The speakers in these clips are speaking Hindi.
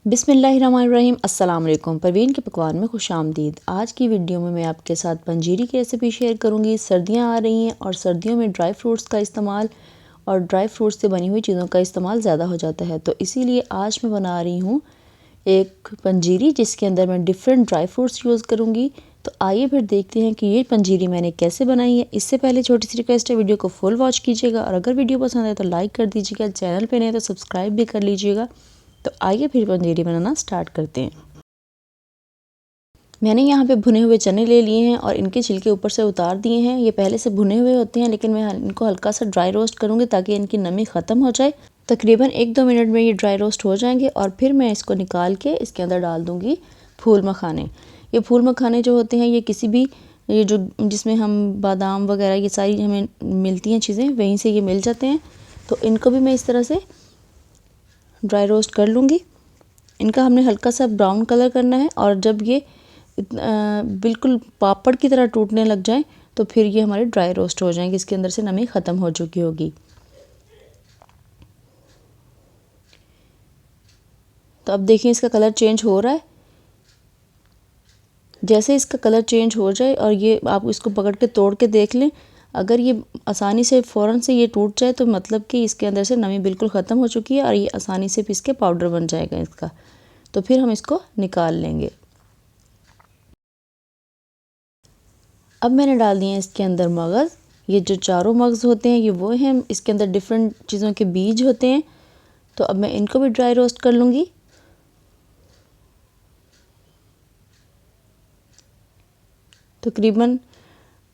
बिस्मिल्लाहिर्रहमानिर्रहीम। अस्सलाम वालेकुम। परवीन के पकवान में खुश आमदीद। आज की वीडियो में मैं आपके साथ पंजीरी की रेसिपी शेयर करूंगी। सर्दियां आ रही हैं और सर्दियों में ड्राई फ्रूट्स का इस्तेमाल और ड्राई फ्रूट्स से बनी हुई चीज़ों का इस्तेमाल ज़्यादा हो जाता है, तो इसीलिए आज मैं बना रही हूँ एक पंजीरी जिसके अंदर मैं डिफरेंट ड्राई फ्रूट्स यूज़ करूँगी। तो आइए फिर देखते हैं कि ये पंजीरी मैंने कैसे बनाई है। इससे पहले छोटी सी रिक्वेस्ट है, वीडियो को फुल वॉच कीजिएगा और अगर वीडियो पसंद आए तो लाइक कर दीजिएगा, चैनल पे नए तो सब्सक्राइब भी कर लीजिएगा। तो आइए फिर पंजीरी बनाना स्टार्ट करते हैं। मैंने यहाँ पे भुने हुए चने ले लिए हैं और इनके छिलके ऊपर से उतार दिए हैं। ये पहले से भुने हुए होते हैं, लेकिन मैं इनको हल्का सा ड्राई रोस्ट करूँगी ताकि इनकी नमी ख़त्म हो जाए। तकरीबन 1-2 मिनट में ये ड्राई रोस्ट हो जाएंगे और फिर मैं इसको निकाल के इसके अंदर डाल दूँगी फूल मखाने। ये फूल मखाने जो होते हैं, ये किसी भी ये जो जिसमें हम बादाम वगैरह ये सारी हमें मिलती हैं चीज़ें, वहीं से ये मिल जाते हैं। तो इनको भी मैं इस तरह से ड्राई रोस्ट कर लूँगी। इनका हमने हल्का सा ब्राउन कलर करना है और जब ये बिल्कुल पापड़ की तरह टूटने लग जाए तो फिर ये हमारे ड्राई रोस्ट हो जाएंगे, इसके अंदर से नमी ख़त्म हो चुकी होगी। तो अब देखिए इसका कलर चेंज हो रहा है। जैसे इसका कलर चेंज हो जाए और ये आप इसको पकड़ के तोड़ के देख लें, अगर ये आसानी से फ़ौरन से ये टूट जाए तो मतलब कि इसके अंदर से नमी बिल्कुल ख़त्म हो चुकी है और ये आसानी से पीस के पाउडर बन जाएगा इसका। तो फिर हम इसको निकाल लेंगे। अब मैंने डाल दिए हैं इसके अंदर मगज़। ये जो चारों मगज़ होते हैं ये वो हैं, इसके अंदर डिफरेंट चीज़ों के बीज होते हैं। तो अब मैं इनको भी ड्राई रोस्ट कर लूँगी। तकरीबन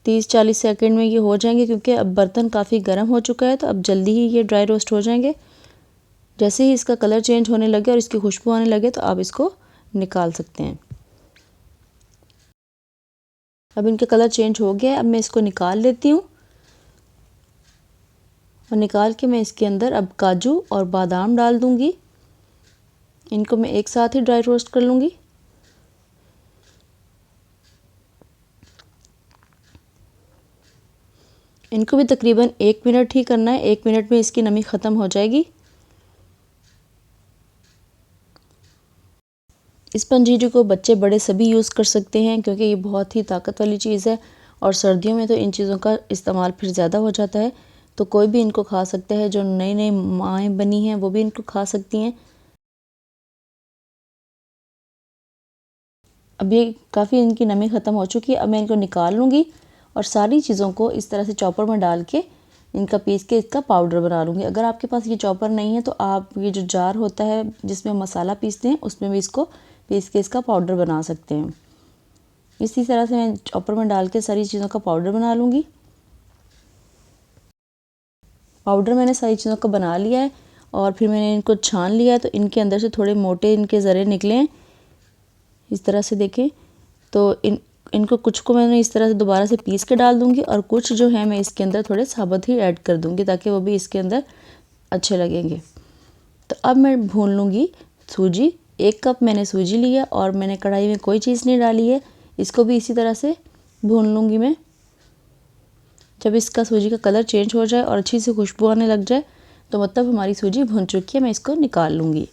30-40 सेकंड में ये हो जाएंगे, क्योंकि अब बर्तन काफ़ी गर्म हो चुका है तो अब जल्दी ही ये ड्राई रोस्ट हो जाएंगे। जैसे ही इसका कलर चेंज होने लगे और इसकी खुशबू आने लगे तो आप इसको निकाल सकते हैं। अब इनका कलर चेंज हो गया है, अब मैं इसको निकाल लेती हूँ और निकाल के मैं इसके अंदर अब काजू और बादाम डाल दूँगी। इनको मैं एक साथ ही ड्राई रोस्ट कर लूँगी। इनको भी तकरीबन 1 मिनट ही करना है, 1 मिनट में इसकी नमी ख़त्म हो जाएगी। इस पंजीरी को बच्चे बड़े सभी यूज़ कर सकते हैं, क्योंकि ये बहुत ही ताकत वाली चीज़ है और सर्दियों में तो इन चीज़ों का इस्तेमाल फिर ज़्यादा हो जाता है। तो कोई भी इनको खा सकता है, जो नई नई माएँ बनी हैं वो भी इनको खा सकती हैं। अब ये काफ़ी इनकी नमी ख़त्म हो चुकी है। अब मैं इनको निकाल लूँगी और सारी चीज़ों को इस तरह से चॉपर में डाल के इनका पीस के इसका पाउडर बना लूँगी। अगर आपके पास ये चॉपर नहीं है तो आप ये जो जार होता है जिसमें मसाला पीसते हैं उसमें भी इसको पीस के इसका पाउडर बना सकते हैं। इसी तरह से मैं चॉपर में डाल के सारी चीज़ों का पाउडर बना लूँगी। पाउडर मैंने सारी चीज़ों का बना लिया है और फिर मैंने इनको छान लिया है। तो इनके अंदर से थोड़े मोटे इनके ज़रे निकले हैं, इस तरह से देखें। तो इनको कुछ को मैंने इस तरह से दोबारा से पीस के डाल दूँगी और कुछ जो है मैं इसके अंदर थोड़े साबुत ही ऐड कर दूँगी ताकि वो भी इसके अंदर अच्छे लगेंगे। तो अब मैं भून लूँगी सूजी। 1 कप मैंने सूजी लिया और मैंने कढ़ाई में कोई चीज़ नहीं डाली है। इसको भी इसी तरह से भून लूँगी मैं। जब इसका सूजी का कलर चेंज हो जाए और अच्छी सी खुशबू आने लग जाए तो मतलब हमारी सूजी भुन चुकी है। मैं इसको निकाल लूँगी।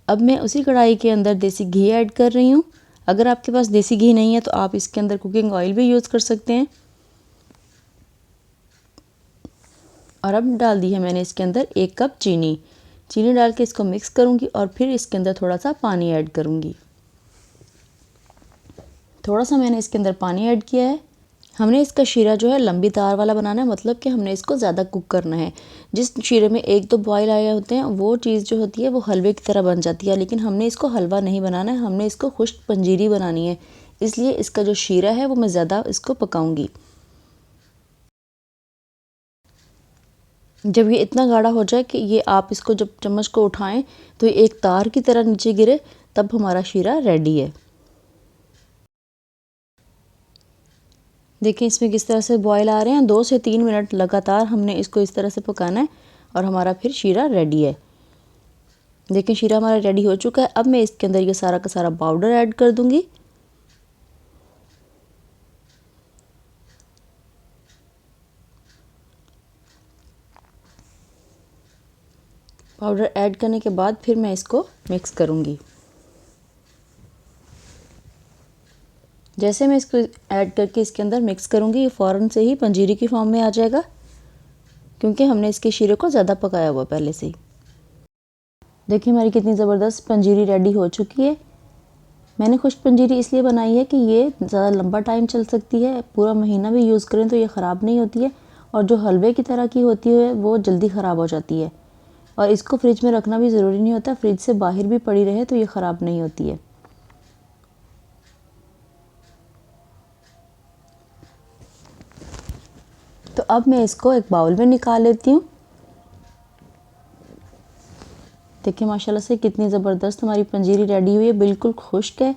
अब मैं उसी कढ़ाई के अंदर देसी घी ऐड कर रही हूँ। अगर आपके पास देसी घी नहीं है तो आप इसके अंदर कुकिंग ऑयल भी यूज़ कर सकते हैं। और अब डाल दी है मैंने इसके अंदर 1 कप चीनी। चीनी डाल के इसको मिक्स करूँगी और फिर इसके अंदर थोड़ा सा पानी ऐड करूँगी। थोड़ा सा मैंने इसके अंदर पानी ऐड किया है। हमने इसका शीरा जो है लंबी तार वाला बनाना है, मतलब कि हमने इसको ज़्यादा कुक करना है। जिस शीरे में 1-2 बॉयल आए होते हैं वो चीज़ जो होती है वो हलवे की तरह बन जाती है, लेकिन हमने इसको हलवा नहीं बनाना है, हमने इसको खुश्क पंजीरी बनानी है। इसलिए इसका जो शीरा है वो मैं ज़्यादा इसको पकाऊंगी। जब ये इतना गाढ़ा हो जाए कि ये आप इसको जब चम्मच को उठाएं तो ये एक तार की तरह नीचे गिरे, तब हमारा शीरा रेडी है। देखिए इसमें किस तरह से बॉयल आ रहे हैं। 2 से 3 मिनट लगातार हमने इसको इस तरह से पकाना है और हमारा फिर शीरा रेडी है। देखिए शीरा हमारा रेडी हो चुका है। अब मैं इसके अंदर ये सारा का सारा पाउडर ऐड कर दूंगी। पाउडर ऐड करने के बाद फिर मैं इसको मिक्स करूँगी। जैसे मैं इसको ऐड करके इसके अंदर मिक्स करूँगी, ये फ़ौरन से ही पंजीरी की फॉर्म में आ जाएगा, क्योंकि हमने इसके शीरे को ज़्यादा पकाया हुआ पहले से ही। देखिए हमारी कितनी ज़बरदस्त पंजीरी रेडी हो चुकी है। मैंने खुश्क पंजीरी इसलिए बनाई है कि ये ज़्यादा लंबा टाइम चल सकती है, पूरा महीना भी यूज़ करें तो ये ख़राब नहीं होती है, और जो हलवे की तरह की होती है वो जल्दी ख़राब हो जाती है। और इसको फ्रिज में रखना भी ज़रूरी नहीं होता, फ्रिज से बाहर भी पड़ी रहे तो ये ख़राब नहीं होती है। तो अब मैं इसको एक बाउल में निकाल लेती हूँ। देखिए माशाल्लाह से कितनी ज़बरदस्त हमारी पंजीरी रेडी हुई है, बिल्कुल खुश्क है।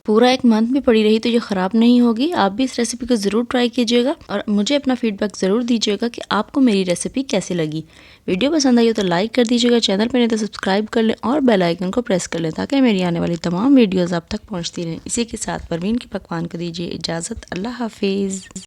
पूरा एक मंथ भी पड़ी रही तो ये ख़राब नहीं होगी। आप भी इस रेसिपी को ज़रूर ट्राई कीजिएगा और मुझे अपना फीडबैक ज़रूर दीजिएगा कि आपको मेरी रेसिपी कैसी लगी। वीडियो पसंद आई हो तो लाइक कर दीजिएगा, चैनल पर नहीं तो सब्सक्राइब कर लें और बेल आइकन को प्रेस कर लें ताकि मेरी आने वाली तमाम वीडियोज़ आप तक पहुँचती रहें। इसी के साथ परवीन की पकवान को दीजिए इजाज़त। अल्लाह हाफिज़।